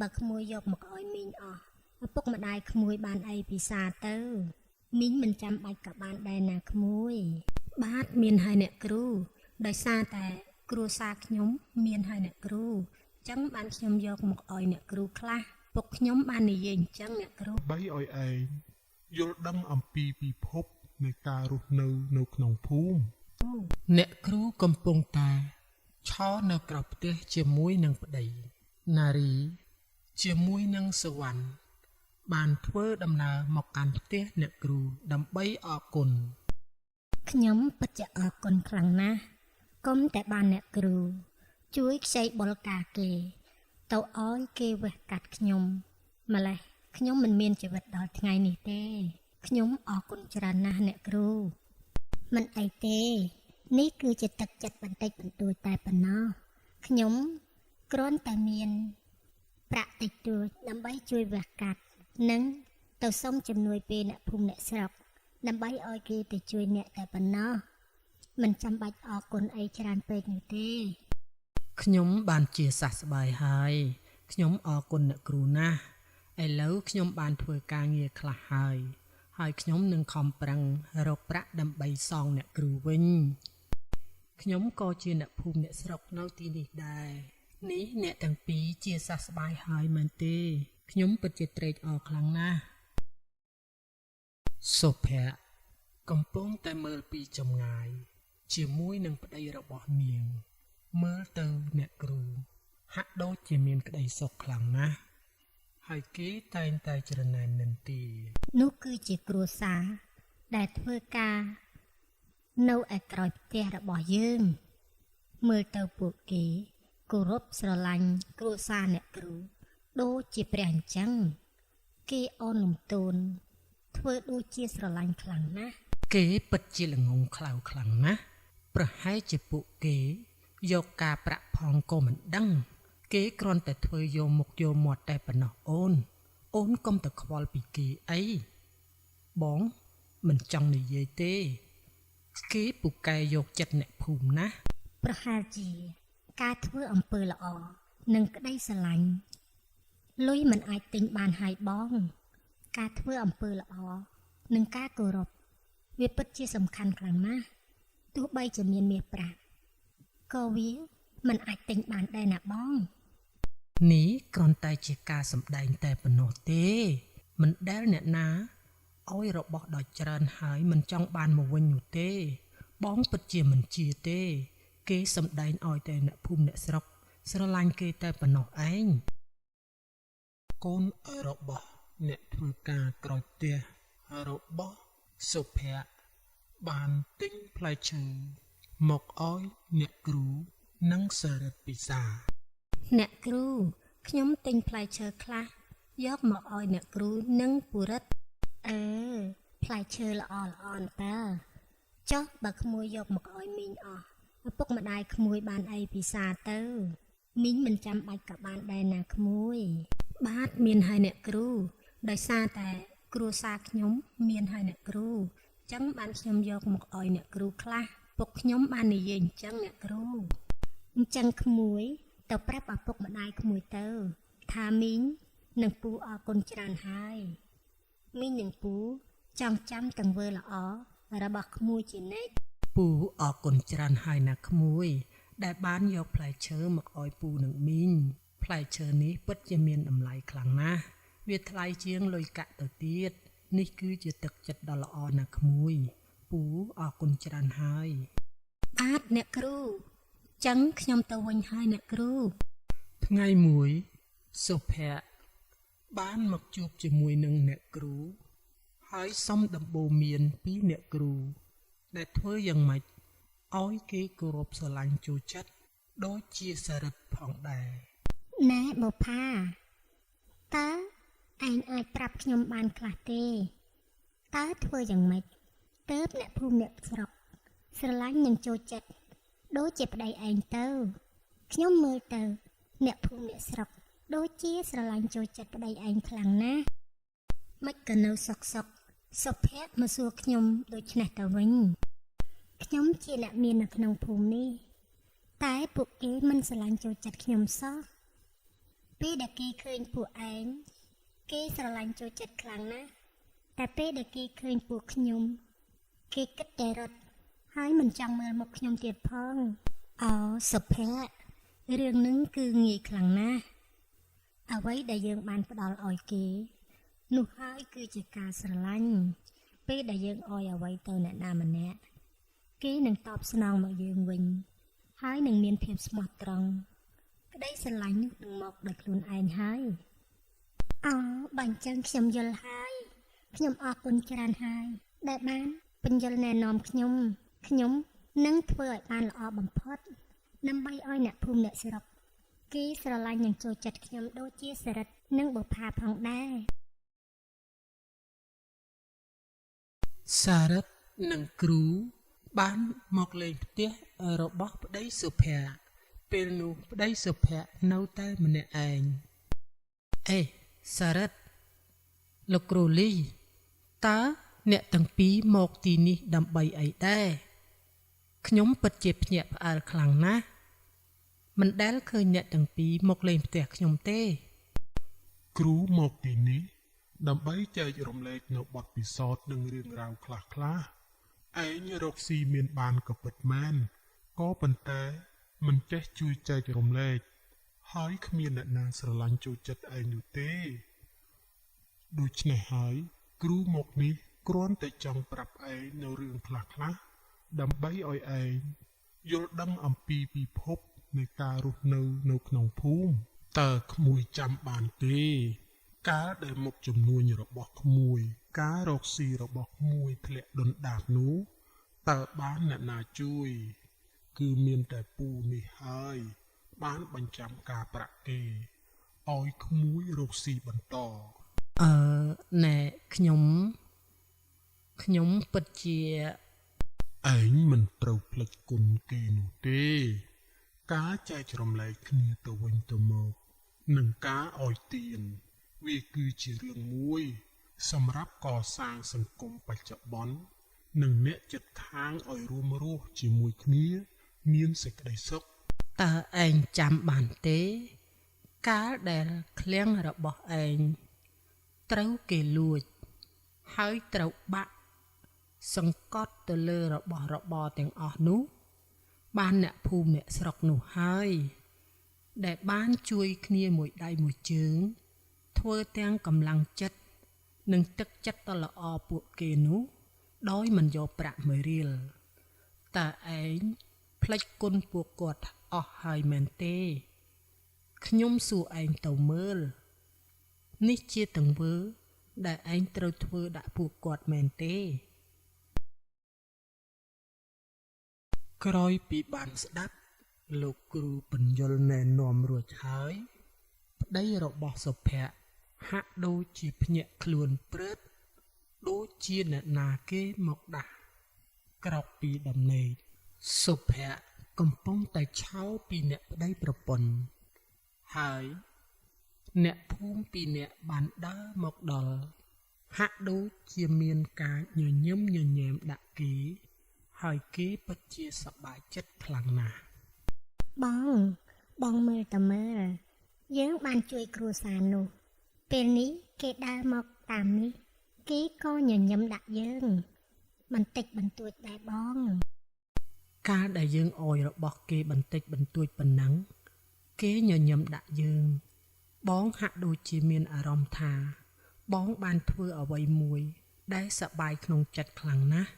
បើក្មួយយកមកឲ្យមីងអស់ឪពុកម្ដាយក្មួយបានអីពិសាទៅមីងមិនចាំបាច់ក៏បានដែរណាក្មួយបាទមានហើយអ្នកគ្រូដោយសារតែគ្រួសារខ្ញុំមានហើយអ្នកគ្រូចឹងបានខ្ញុំយកមកឲ្យអ្នកគ្រូខ្លះពុកខ្ញុំបាននិយាយអញ្ចឹងអ្នកគ្រូបីឲ្យឯងយល់ដឹងអំពីពិភពនៃការរស់នៅក្នុងភូមិអ្នកគ្រូកំពុងតែឈរនៅក្រៅផ្ទះជាមួយនឹងប្តីនារីជាមួយនឹងសវណ្ណបានធ្វើដំណើរមកកាន់ផ្ទះអ្នកគ្រូដើម្បីអរគុណខ្ញុំពិតជាអរគុណខ្លាំងណាស់គុំតែបានអ្នកគ្រូជួយខ្ចីបុលការគេទៅឲ្យគេវេះកាត់ខ្ញុំម្លេះខ្ញុំមិនមានជីវិតដល់ថ្ងៃនេះទេខ្ញុំអរគុណច្រើនណាស់អ្នកគ្រូមិនអីទេនេះគឺជាទឹកចិត្តបន្តិចបន្តួចតែប៉ុណ្ណោះខ្ញុំគ្រាន់តែមានប្រាក់តិចតួចដើម្បីជួយវះកាត់និងទៅសុំជំនួយពីអ្នកភូមិអ្នកស្រុកដើម្បីឲ្យគេទៅជួយអ្នកតែប៉ុណ្ណោះមិនចាំបាច់អរគុណអីច្រើនពេកនោះទេខ្ញុំបានជាសះស្បើយហើយខ្ញុំអរគុណអ្នកគ្រូណាស់ឥឡូវខ្ញុំបានធ្វើការងារខ្លះហើយខ្ញុំនឹងខំប្រឹងរកប្រាក់ដើម្បីសងអ្នកគ្រូវិញខ្ញុំក៏ជាអ្នកភូមិអ្នកស្រុកនៅទីនេះដែរនេះអ្នកទាំងពីរជាសះស្បើយហើយមែនទេខ្ញុំពិតជាត្រេកអរខ្លាំងណាស់សុភ័ក្រកំពុងតែមើលពីចម្ងាយជាមួយនឹងប្តីរបស់នាងមើលទៅអ្នកគ្រូហាក់ដូចជាមានក្តីសុខខ្លាំងណាស់ហើយគេតែងតែច្រណែននិន្ទានោះគឺជាគ្រួសារដែលធ្វើការនៅឯក្រោយផ្ទះរបស់យើងមើលទៅពួកគេគោរពស្រឡាញ់គ្រួសារអ្នកគ្រូដូចជាព្រះអញ្ចឹងគេអូនលំទោនធ្វើដូចជាស្រឡាញ់ខ្លាំងណាស់គេពិតជាល្ងងខ្លៅខ្លាំងណាស់ប្រហែលជាពួកគេយកការប្រាក់ផងក៏មិនដឹងគេគ្រាន់តែធ្វើយកមុខយកមាត់តែប៉ុណ្ណោះអូនកុំតែខ្វល់ពីគេអីបងមិនចង់និយាយទេគេពូកែយកចិត្តអ្នកភូមិណាស់ប្រហែលជាការធ្វើអំពើល្អនិងក្តីស្រឡាញ់លុយមិនអាចទិញបានហើយបងការធ្វើអំពើល្អនិងការគោរពវាពិតជាសំខាន់ខ្លាំងណាស់ទោះបីជាមានមាសប្រាក់ក៏វាមិនអាចទិញបានដែរណាបងនេះគ្រាន់តែជាការសម្ដែងតែប៉ុណ្ណោះទេមិនដែលអ្នកណាឲ្យរបស់ដល់ច្រើនហើយមិនចង់បានមកវិញនោះទេបងពិតជាមិនជាទេគេសម្ដែងឲ្យតែអ្នកភូមិអ្នកស្រុកស្រឡាញ់គេតែប៉ុណ្ណោះឯងកូនរបស់អ្នកធ្វើការក្រោយផ្ទះរបស់សុភ័ក្របានទិញផ្លែឈើមកឲ្យអ្នកគ្រូនិងសារ៉េតពិសាអ្នកគ្រូខ្ញុំទិញផ្លែឈើខ្លះយកមកឲ្យអ្នកគ្រូនិងពុរិតផ្លែឈើល្អតើចុះបើក្មួយយកមកឲ្យមីងអស់ឪពុកម្ដាយក្មួយបានអីពិសាទៅមីងមិនចាំបាច់ក៏បានដែរណាក្មួយបាទមានហើយអ្នកគ្រូដោយសារតែគ្រួសារខ្ញុំមានហើយអ្នកគ្រូចឹងបានខ្ញុំយកមកឲ្យអ្នកគ្រូខ្លះពុកខ្ញុំបាននិយាយអញ្ចឹងអ្នកគ្រូអញ្ចឹងក្មួយទៅប្រាប់ឪពុកម្ដាយក្មួយទៅថាមីងនិងពូអរគុណច្រើនហើយមីងនិងពូចង់ចាំទង្វើល្អរបស់ក្មួយជានិច្ចពូអរគុណច្រើនហើយណាក្មួយដែលបានយកផ្លែឈើមកឲ្យពូនិងមីងផ្លែឈើនេះពិតជាមានតម្លៃខ្លាំងណាស់វាថ្លៃជាងលុយកាក់ទៅទៀតនេះគឺជាទឹកចិត្តដ៏ល្អណាស់ក្មួយពូអរគុណច្រើនហើយបាទអ្នកគ្រូចឹងខ្ញុំទៅវិញហើយអ្នកគ្រូថ្ងៃមួយសុភ័ក្របានមកជួបជាមួយនឹងអ្នកគ្រូហើយសុំដំបូន្មានពីអ្នកគ្រូដែលធ្វើយ៉ាងម៉េចឲ្យគេគោរពស្រឡាញ់ចូលចិត្តដូចជាសារ៉ិតផងដែរណែបុផាតើឯងអាចប្រាប់ខ្ញុំបានខ្លះទេតើធ្វើយ៉ាងម៉េចទើបអ្នកភូមិអ្នកស្រុកស្រឡាញ់និងចូលចិត្តដូចជាប្តីឯងទៅខ្ញុំមើលទៅអ្នកភូមិអ្នកស្រុកដូចជាស្រឡាញ់ចូលចិត្តប្តីឯងខ្លាំងណាស់មិនក៏នៅសុកសុភ័ក្រមកសួរខ្ញុំដូចនេះទៅវិញខ្ញុំជាអ្នកមាននៅក្នុងភូមិនេះតែពួកគេមិនស្រឡាញ់ចូលចិត្តខ្ញុំសោះ ពេលដែលគេឃើញពួកឯងគេស្រឡាញ់ចូលចិត្តខ្លាំងណាស់តែពេលដែលគេឃើញពួកខ្ញុំគេគិតតែរត់ហើយមិនចង់មើលមុខខ្ញុំទៀតផងអូសុភ័ក្ររឿងនឹងគឺងាយខ្លាំងណាស់អ្វីដែលយើងបានផ្ដល់ឲ្យគេនោះហើយគឺជាការស្រឡាញ់ពេលដែលយើងឲ្យអ្វីទៅអ្នកណាម្នាក់គេនឹងតបស្នងមកយើងវិញហើយនឹងមានភាពស្មោះត្រង់ក្តីស្រឡាញ់នោះនឹងមកដោយខ្លួនឯងហើយអូបើអញ្ចឹងខ្ញុំយល់ហើយខ្ញុំអរគុណច្រើនហើយដែលបានបញ្យល់ណែនាំខ្ញុំនឹងធ្វើឲ្យបានល្អបំផុតដើម្បីឲ្យអ្នកភូមិអ្នកស្រុកគេស្រឡាញ់និងចូលចិត្តខ្ញុំដូចជាសរិទ្ធនិងបុប្ផាផងដែរសារ៉ាត់និងគ្រូបានមកលេងផ្ទះរបស់ប្តីសុភ័ក្រពេលនោះប្តីសុភ័ក្រនៅតែម្នាក់ឯងអេសារ៉ាត់លោកគ្រូលីតើអ្នកទាំងពីរមកទីនេះដើម្បីអីដែរខ្ញុំពិតជាភ្ញាក់ផ្អើលខ្លាំងណាស់មិនដែលឃើញអ្នកទាំងពីរមកលេងផ្ទះខ្ញុំទេគ្រូមកទីនេះដើម្បីចែករំលែកនៅបទពិសោធន៍និងរឿងរ៉ាវខ្លះៗឯងរកស៊ីមានបានក៏ពិតមែនក៏ប៉ុន្តែមិនចេះជួយចែករំលែកហើយគ្មានអ្នកណាស្រឡាញ់ចូលចិត្តឯងនោះទេដូច្នេះហើយគ្រូមកនេះគ្រាន់តែចង់ប្រាប់ឯងនៅរឿងខ្លះៗដើម្បីឲ្យឯងយល់ដឹងអំពីពិភពនៃការរស់នៅក្នុងភូមិតើក្មួយចាំបានទេការដែលមុខចំនួនរបស់ក្មួយការរកស៊ីរបស់ក្មួយធ្លាក់ដុនដាបនោះតើបានអ្នកណាជួយគឺមានតែពូនេះហើយបានបញ្ចាំការប្រាក់គេឲ្យក្មួយរកស៊ីបន្តណែខ្ញុំពិតជាឯងមិនត្រូវភ្លេចគុណគេនោះទេការចែករំលែកគ្នាទៅវិញទៅមកនិងការឲ្យទានវាគឺជារឿងមួយសម្រាប់កសាងសង្គមបច្ចុប្បន្ននិងអ្នកជិតខាងឲ្យរួមរស់ជាមួយគ្នាមានសេចក្តីសុខតើឯងចាំបានទេកាលដែលឃ្លាំងរបស់ឯងត្រូវគេលួចហើយត្រូវបាក់សង្កត់ទៅលើរបស់របរទាំងអស់នោះបានអ្នកភូមិអ្នកស្រុកនោះហើយដែលបានជួយគ្នាមួយដៃមួយជើងធ្វើទាំងកម្លាំងចិត្តនិងទឹកចិត្តដ៏ល្អពួកគេនោះដោយមិនយកប្រាក់មួយរៀលតើឯងភ្លេចគុណពួកគាត់អស់ហើយមែនទេខ្ញុំសួរឯងទៅមើលនេះជាទង្វើដែលឯងត្រូវធ្វើដាក់ពួកគាត់មែនទេក្រោយពីបានស្ដាប់លោកគ្រូបញ្យលណែនាំរួចហើយប្តីរបស់សុភ័ក្រហាក់ដូចជាភ្ញាក់ខ្លួនព្រឺតដូចជាអ្នកណាគេមកដាស់ក្រោកពីដំណេកសុភ័ក្រកំពុងតែឆោពីអ្នកប្តីប្រពន្ធហើយអ្នកភូមិពីរនាក់បានដើរមកដល់ហាក់ដូចជាមានការញញឹមញញែមដាក់គេហើយគេពិតជាសប្បាយចិត្តខ្លាំងណាស់បងមើលតើមើលយើងបានជួយគ្រួសារនោះពេលនេះគេដើរមកតាមនេះគេក៏ញញឹមដាក់យើងបន្តិចបន្តួចដែរបងការដែលយើងអោយរបស់គេបន្តិចបន្តួចប៉ុណ្ណឹងគេញញឹមដាក់យើងបងហាក់ដូចជាមានអារម្មណ៍ថាបងបានធ្វើអ្វីមួយដែលសប្បាយក្នុងចិត្តខ្លាំងណាស់